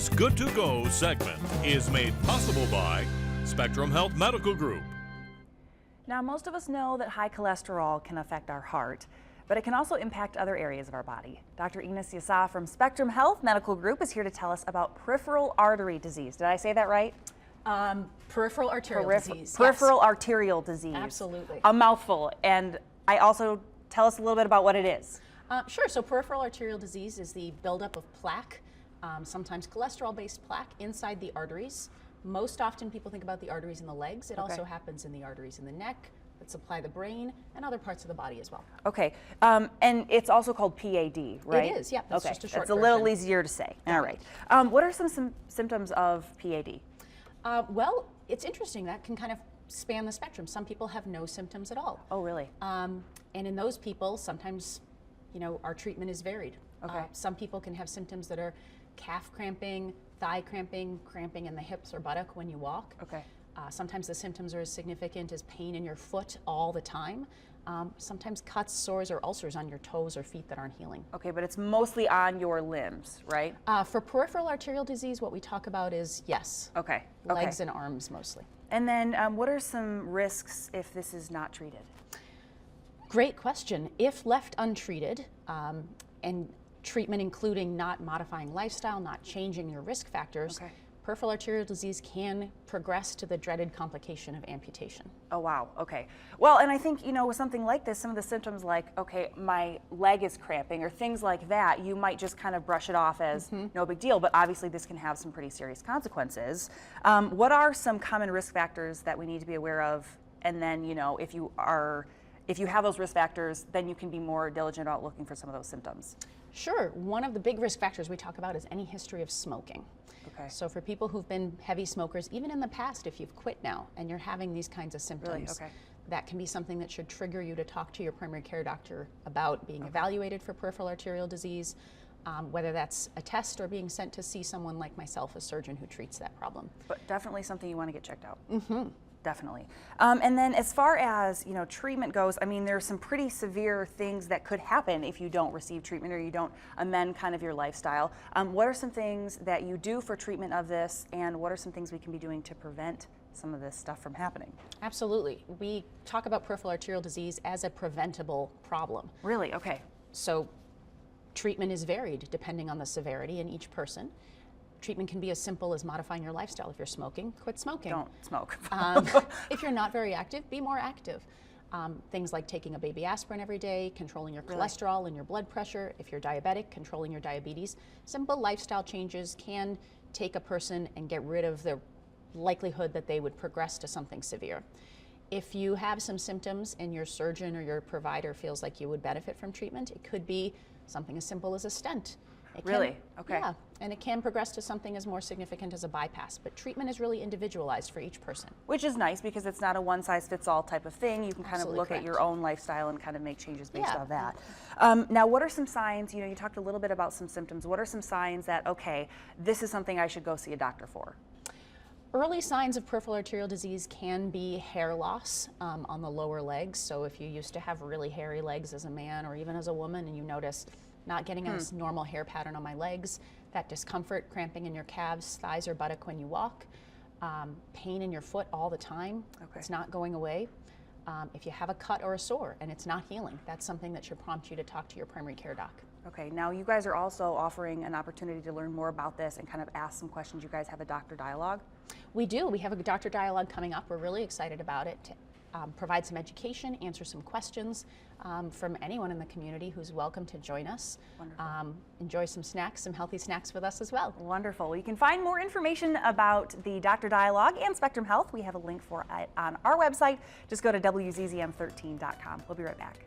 This Good to Go segment is made possible by Spectrum Health Medical Group. Now, most of us know that high cholesterol can affect our heart, but it can also impact other areas of our body. Dr. Eanas Yassa from Spectrum Health Medical Group is here to tell us about peripheral artery disease. Did I say that right? Peripheral arterial disease. Peripheral Yes. arterial disease. Absolutely. A mouthful. And I also tell us a little bit about what it is. Sure. So peripheral arterial disease is the buildup of plaque, sometimes cholesterol-based plaque inside the arteries. Most often people think about the arteries in the legs. It also happens in the arteries in the neck that supply the brain and other parts of the body as well. Okay. And it's also called PAD, right? It is, yeah. That's just a short It's a little version. easier to say. All right. What are some symptoms of PAD? Well, it's interesting. That can kind of span the spectrum. Some people have no symptoms at all. Oh, really? And in those people, sometimes, our treatment is varied. Okay. Some people can have symptoms that are calf cramping, thigh cramping, cramping in the hips or buttock when you walk. Okay. Sometimes the symptoms are as significant as pain in your foot all the time. Sometimes cuts, sores, or ulcers on your toes or feet that aren't healing. Okay, but it's mostly on your limbs, right? For peripheral arterial disease, what we talk about is, yes, Okay. legs and arms mostly. And then what are some risks if this is not treated? Great question. If left untreated, and treatment including not modifying lifestyle, not changing your risk factors, peripheral arterial disease can progress to the dreaded complication of amputation. Oh, wow. Okay. Well, and I think, with something like this, some of the symptoms like, okay, my leg is cramping or things like that, you might just kind of brush it off as no big deal, but obviously this can have some pretty serious consequences. What are some common risk factors that we need to be aware of? And then, if you have those risk factors, then you can be more diligent about looking for some of those symptoms. Sure. One of the big risk factors we talk about is any history of smoking. Okay. So for people who've been heavy smokers, even in the past, if you've quit now and you're having these kinds of symptoms, that can be something that should trigger you to talk to your primary care doctor about being evaluated for peripheral arterial disease, whether that's a test or being sent to see someone like myself, a surgeon who treats that problem. But definitely something you want to get checked out. Definitely. And then as far as, treatment goes, I mean, there's some pretty severe things that could happen if you don't receive treatment or you don't amend kind of your lifestyle. What are some things that you do for treatment of this, and what are some things we can be doing to prevent some of this stuff from happening? Absolutely. We talk about peripheral arterial disease as a preventable problem. Really? Okay. So treatment is varied depending on the severity in each person. Treatment can be as simple as modifying your lifestyle. If you're smoking, quit smoking. Don't smoke. If you're not very active, be more active. Things like taking a baby aspirin every day, controlling your cholesterol and your blood pressure. If you're diabetic, controlling your diabetes. Simple lifestyle changes can take a person and get rid of the likelihood that they would progress to something severe. If you have some symptoms and your surgeon or your provider feels like you would benefit from treatment, it could be something as simple as a stent. Really? Okay. Yeah, and it can progress to something as more significant as a bypass, but treatment is really individualized for each person. Which is nice because it's not a one-size-fits-all type of thing. You can kind of look at your own lifestyle and kind of make changes based on that. Now, what are some signs, you talked a little bit about some symptoms. What are some signs that, okay, this is something I should go see a doctor for? Early signs of peripheral arterial disease can be hair loss on the lower legs. So if you used to have really hairy legs as a man or even as a woman and you notice not getting a normal hair pattern on my legs, that discomfort, cramping in your calves, thighs, or buttock when you walk, pain in your foot all the time, it's not going away. If you have a cut or a sore and it's not healing, that's something that should prompt you to talk to your primary care doc. Okay, now you guys are also offering an opportunity to learn more about this and kind of ask some questions. You guys have a doctor dialogue? We do. We have a doctor dialogue coming up. We're really excited about it. To provide some education, answer some questions from anyone in the community who's welcome to join us. Enjoy some snacks, some healthy snacks with us as well. Wonderful. Well, you can find more information about the Doctor Dialogue and Spectrum Health. We have a link for it on our website. Just go to WZZM13.com. We'll be right back.